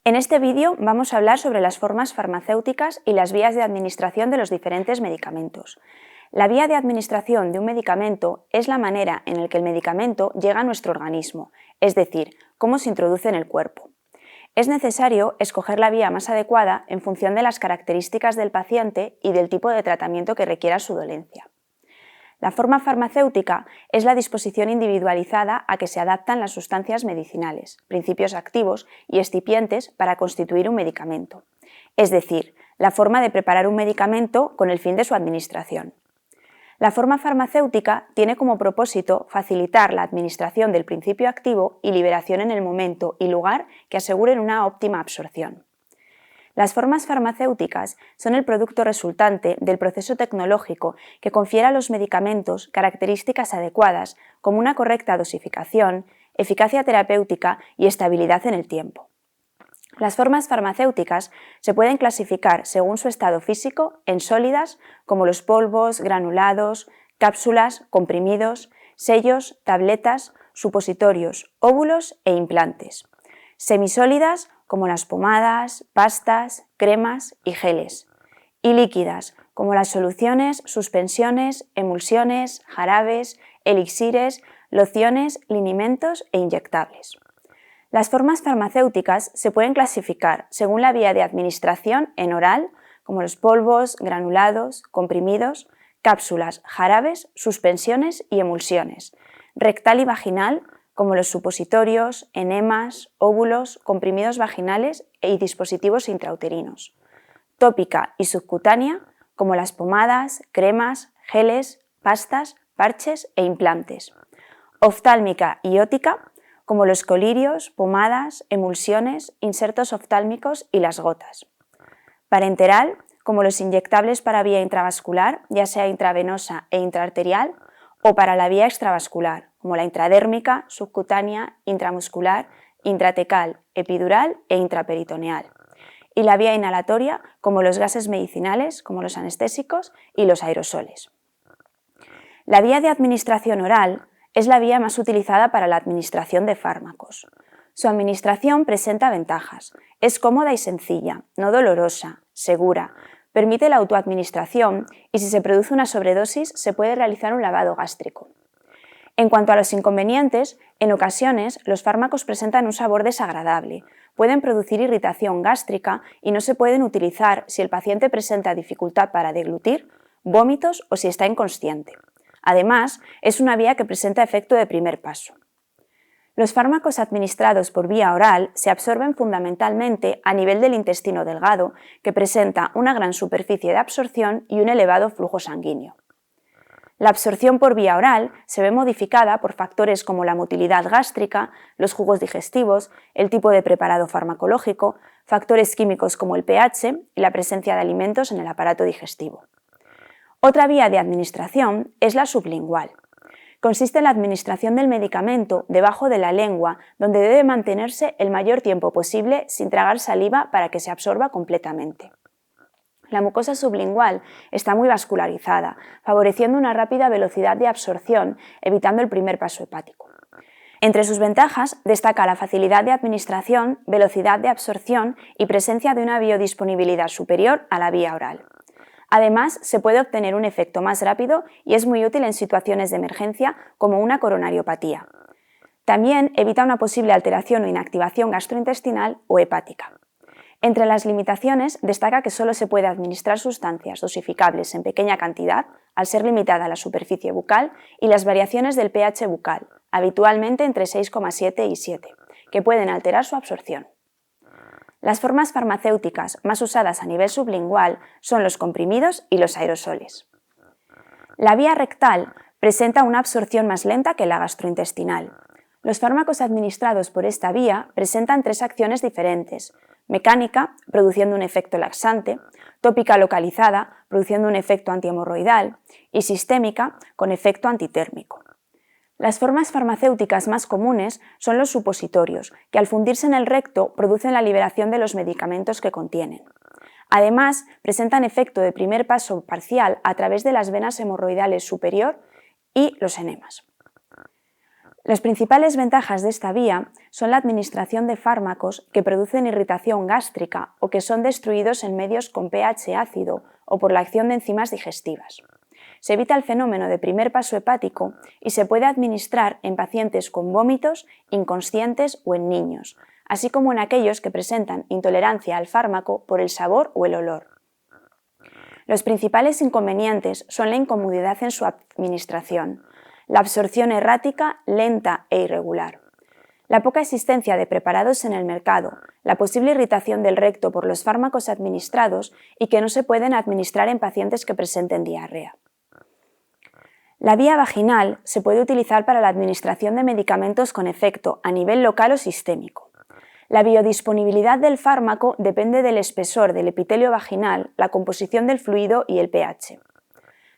En este vídeo vamos a hablar sobre las formas farmacéuticas y las vías de administración de los diferentes medicamentos. La vía de administración de un medicamento es la manera en la que el medicamento llega a nuestro organismo, es decir, cómo se introduce en el cuerpo. Es necesario escoger la vía más adecuada en función de las características del paciente y del tipo de tratamiento que requiera su dolencia. La forma farmacéutica es la disposición individualizada a que se adaptan las sustancias medicinales, principios activos y excipientes para constituir un medicamento, es decir, la forma de preparar un medicamento con el fin de su administración. La forma farmacéutica tiene como propósito facilitar la administración del principio activo y liberación en el momento y lugar que aseguren una óptima absorción. Las formas farmacéuticas son el producto resultante del proceso tecnológico que confiere a los medicamentos características adecuadas como una correcta dosificación, eficacia terapéutica y estabilidad en el tiempo. Las formas farmacéuticas se pueden clasificar según su estado físico en sólidas, como los polvos, granulados, cápsulas, comprimidos, sellos, tabletas, supositorios, óvulos e implantes. Semisólidas, como las pomadas, pastas, cremas y geles. Y líquidas, como las soluciones, suspensiones, emulsiones, jarabes, elixires, lociones, linimentos e inyectables. Las formas farmacéuticas se pueden clasificar según la vía de administración en oral, como los polvos, granulados, comprimidos, cápsulas, jarabes, suspensiones y emulsiones, rectal y vaginal, como los supositorios, enemas, óvulos, comprimidos vaginales y dispositivos intrauterinos, tópica y subcutánea, como las pomadas, cremas, geles, pastas, parches e implantes, oftálmica y ótica, como los colirios, pomadas, emulsiones, insertos oftálmicos y las gotas, parenteral, como los inyectables para vía intravascular, ya sea intravenosa e intraarterial, o para la vía extravascular, como la intradérmica, subcutánea, intramuscular, intratecal, epidural e intraperitoneal, y la vía inhalatoria, como los gases medicinales, como los anestésicos y los aerosoles. La vía de administración oral es la vía más utilizada para la administración de fármacos. Su administración presenta ventajas, es cómoda y sencilla, no dolorosa, segura, permite la autoadministración y si se produce una sobredosis se puede realizar un lavado gástrico. En cuanto a los inconvenientes, en ocasiones los fármacos presentan un sabor desagradable, pueden producir irritación gástrica y no se pueden utilizar si el paciente presenta dificultad para deglutir, vómitos o si está inconsciente. Además, es una vía que presenta efecto de primer paso. Los fármacos administrados por vía oral se absorben fundamentalmente a nivel del intestino delgado, que presenta una gran superficie de absorción y un elevado flujo sanguíneo. La absorción por vía oral se ve modificada por factores como la motilidad gástrica, los jugos digestivos, el tipo de preparado farmacológico, factores químicos como el pH y la presencia de alimentos en el aparato digestivo. Otra vía de administración es la sublingual. Consiste en la administración del medicamento debajo de la lengua, donde debe mantenerse el mayor tiempo posible sin tragar saliva para que se absorba completamente. La mucosa sublingual está muy vascularizada, favoreciendo una rápida velocidad de absorción, evitando el primer paso hepático. Entre sus ventajas destaca la facilidad de administración, velocidad de absorción y presencia de una biodisponibilidad superior a la vía oral. Además, se puede obtener un efecto más rápido y es muy útil en situaciones de emergencia como una coronariopatía. También evita una posible alteración o inactivación gastrointestinal o hepática. Entre las limitaciones destaca que solo se puede administrar sustancias dosificables en pequeña cantidad, al ser limitada la superficie bucal, y las variaciones del pH bucal, habitualmente entre 6,7 y 7, que pueden alterar su absorción. Las formas farmacéuticas más usadas a nivel sublingual son los comprimidos y los aerosoles. La vía rectal presenta una absorción más lenta que la gastrointestinal. Los fármacos administrados por esta vía presentan tres acciones diferentes: mecánica, produciendo un efecto laxante; tópica localizada, produciendo un efecto antihemorroidal; y sistémica, con efecto antitérmico. Las formas farmacéuticas más comunes son los supositorios, que al fundirse en el recto producen la liberación de los medicamentos que contienen. Además, presentan efecto de primer paso parcial a través de las venas hemorroidales superior y los enemas. Las principales ventajas de esta vía son la administración de fármacos que producen irritación gástrica o que son destruidos en medios con pH ácido o por la acción de enzimas digestivas. Se evita el fenómeno de primer paso hepático y se puede administrar en pacientes con vómitos, inconscientes o en niños, así como en aquellos que presentan intolerancia al fármaco por el sabor o el olor. Los principales inconvenientes son la incomodidad en su administración, la absorción errática, lenta e irregular, la poca existencia de preparados en el mercado, la posible irritación del recto por los fármacos administrados y que no se pueden administrar en pacientes que presenten diarrea. La vía vaginal se puede utilizar para la administración de medicamentos con efecto a nivel local o sistémico. La biodisponibilidad del fármaco depende del espesor del epitelio vaginal, la composición del fluido y el pH.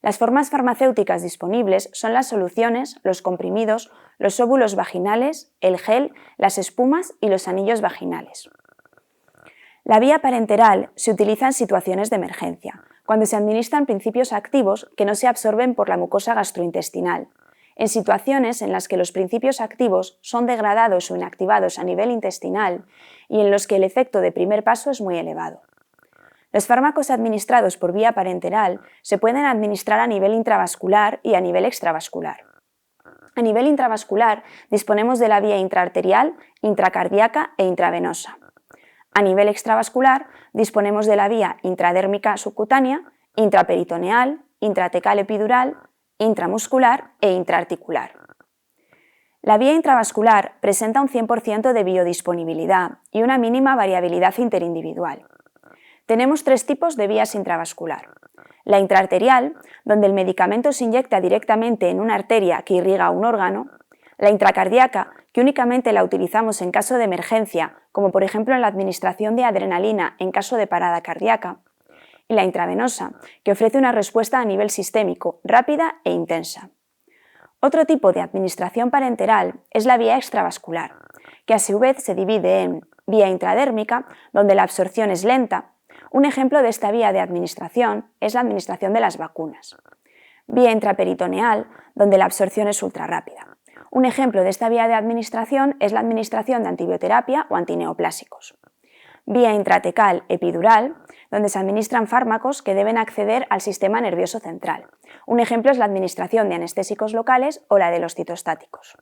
Las formas farmacéuticas disponibles son las soluciones, los comprimidos, los óvulos vaginales, el gel, las espumas y los anillos vaginales. La vía parenteral se utiliza en situaciones de emergencia, cuando se administran principios activos que no se absorben por la mucosa gastrointestinal, en situaciones en las que los principios activos son degradados o inactivados a nivel intestinal y en los que el efecto de primer paso es muy elevado. Los fármacos administrados por vía parenteral se pueden administrar a nivel intravascular y a nivel extravascular. A nivel intravascular disponemos de la vía intraarterial, intracardíaca e intravenosa. A nivel extravascular disponemos de la vía intradérmica subcutánea, intraperitoneal, intratecal epidural, intramuscular e intraarticular. La vía intravascular presenta un 100% de biodisponibilidad y una mínima variabilidad interindividual. Tenemos tres tipos de vías intravascular. La intraarterial, donde el medicamento se inyecta directamente en una arteria que irriga un órgano. La intracardíaca, que únicamente la utilizamos en caso de emergencia, como por ejemplo en la administración de adrenalina en caso de parada cardíaca. Y la intravenosa, que ofrece una respuesta a nivel sistémico, rápida e intensa. Otro tipo de administración parenteral es la vía extravascular, que a su vez se divide en vía intradérmica, donde la absorción es lenta. Un ejemplo de esta vía de administración es la administración de las vacunas. Vía intraperitoneal, donde la absorción es ultrarrápida. Un ejemplo de esta vía de administración es la administración de antibioterapia o antineoplásicos. Vía intratecal epidural, donde se administran fármacos que deben acceder al sistema nervioso central. Un ejemplo es la administración de anestésicos locales o la de los citostáticos.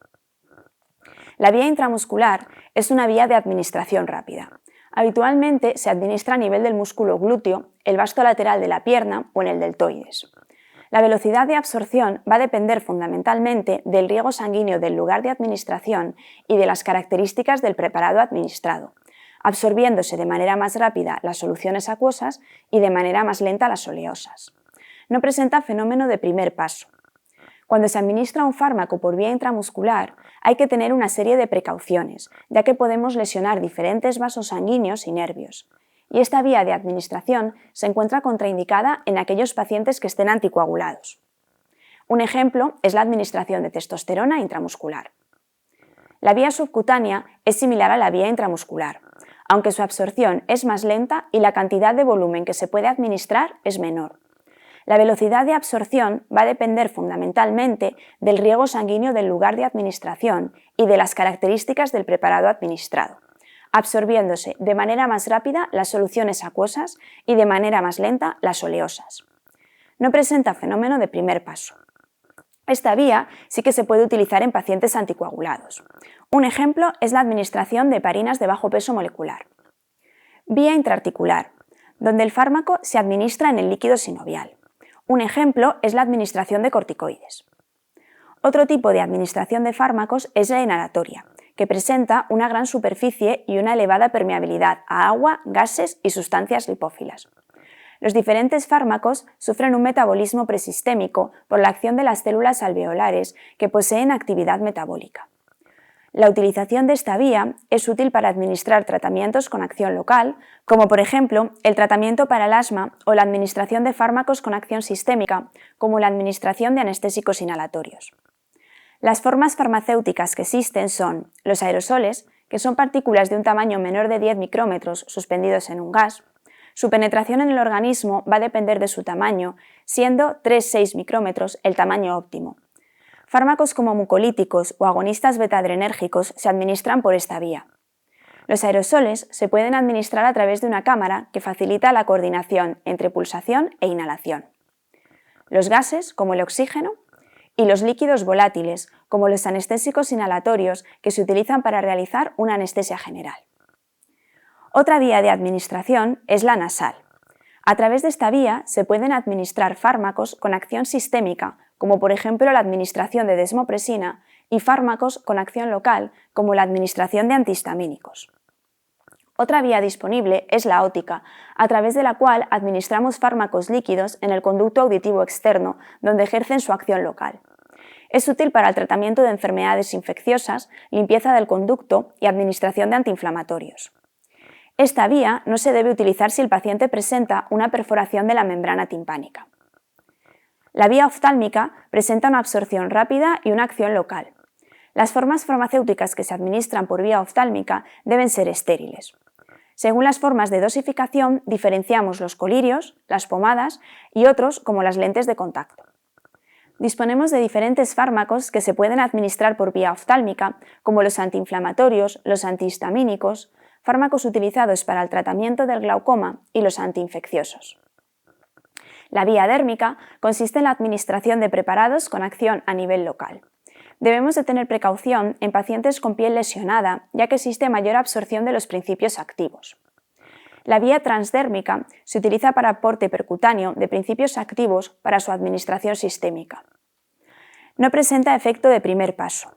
La vía intramuscular es una vía de administración rápida. Habitualmente se administra a nivel del músculo glúteo, el vasto lateral de la pierna o en el deltoides. La velocidad de absorción va a depender fundamentalmente del riego sanguíneo del lugar de administración y de las características del preparado administrado, absorbiéndose de manera más rápida las soluciones acuosas y de manera más lenta las oleosas. No presenta fenómeno de primer paso. Cuando se administra un fármaco por vía intramuscular, hay que tener una serie de precauciones, ya que podemos lesionar diferentes vasos sanguíneos y nervios. Y esta vía de administración se encuentra contraindicada en aquellos pacientes que estén anticoagulados. Un ejemplo es la administración de testosterona intramuscular. La vía subcutánea es similar a la vía intramuscular, aunque su absorción es más lenta y la cantidad de volumen que se puede administrar es menor. La velocidad de absorción va a depender fundamentalmente del riego sanguíneo del lugar de administración y de las características del preparado administrado, absorbiéndose de manera más rápida las soluciones acuosas y de manera más lenta las oleosas. No presenta fenómeno de primer paso. Esta vía sí que se puede utilizar en pacientes anticoagulados. Un ejemplo es la administración de heparinas de bajo peso molecular. Vía intraarticular, donde el fármaco se administra en el líquido sinovial. Un ejemplo es la administración de corticoides. Otro tipo de administración de fármacos es la inhalatoria, que presenta una gran superficie y una elevada permeabilidad a agua, gases y sustancias lipófilas. Los diferentes fármacos sufren un metabolismo presistémico por la acción de las células alveolares que poseen actividad metabólica. La utilización de esta vía es útil para administrar tratamientos con acción local, como por ejemplo el tratamiento para el asma o la administración de fármacos con acción sistémica, como la administración de anestésicos inhalatorios. Las formas farmacéuticas que existen son los aerosoles, que son partículas de un tamaño menor de 10 micrómetros suspendidos en un gas. Su penetración en el organismo va a depender de su tamaño, siendo 3-6 micrómetros el tamaño óptimo. Fármacos como mucolíticos o agonistas beta-adrenérgicos se administran por esta vía. Los aerosoles se pueden administrar a través de una cámara que facilita la coordinación entre pulsación e inhalación. Los gases, como el oxígeno, y los líquidos volátiles, como los anestésicos inhalatorios que se utilizan para realizar una anestesia general. Otra vía de administración es la nasal. A través de esta vía se pueden administrar fármacos con acción sistémica, como por ejemplo la administración de desmopresina, y fármacos con acción local, como la administración de antihistamínicos. Otra vía disponible es la ótica, a través de la cual administramos fármacos líquidos en el conducto auditivo externo, donde ejercen su acción local. Es útil para el tratamiento de enfermedades infecciosas, limpieza del conducto y administración de antiinflamatorios. Esta vía no se debe utilizar si el paciente presenta una perforación de la membrana timpánica. La vía oftálmica presenta una absorción rápida y una acción local. Las formas farmacéuticas que se administran por vía oftálmica deben ser estériles. Según las formas de dosificación, diferenciamos los colirios, las pomadas y otros como las lentes de contacto. Disponemos de diferentes fármacos que se pueden administrar por vía oftálmica, como los antiinflamatorios, los antihistamínicos, fármacos utilizados para el tratamiento del glaucoma y los antiinfecciosos. La vía dérmica consiste en la administración de preparados con acción a nivel local. Debemos de tener precaución en pacientes con piel lesionada, ya que existe mayor absorción de los principios activos. La vía transdérmica se utiliza para aporte percutáneo de principios activos para su administración sistémica. No presenta efecto de primer paso.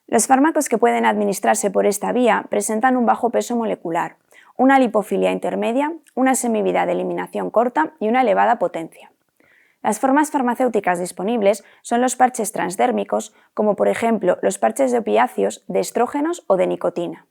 Los fármacos que pueden administrarse por esta vía presentan un bajo peso molecular, una lipofilia intermedia, una semivida de eliminación corta y una elevada potencia. Las formas farmacéuticas disponibles son los parches transdérmicos, como por ejemplo los parches de opiáceos, de estrógenos o de nicotina.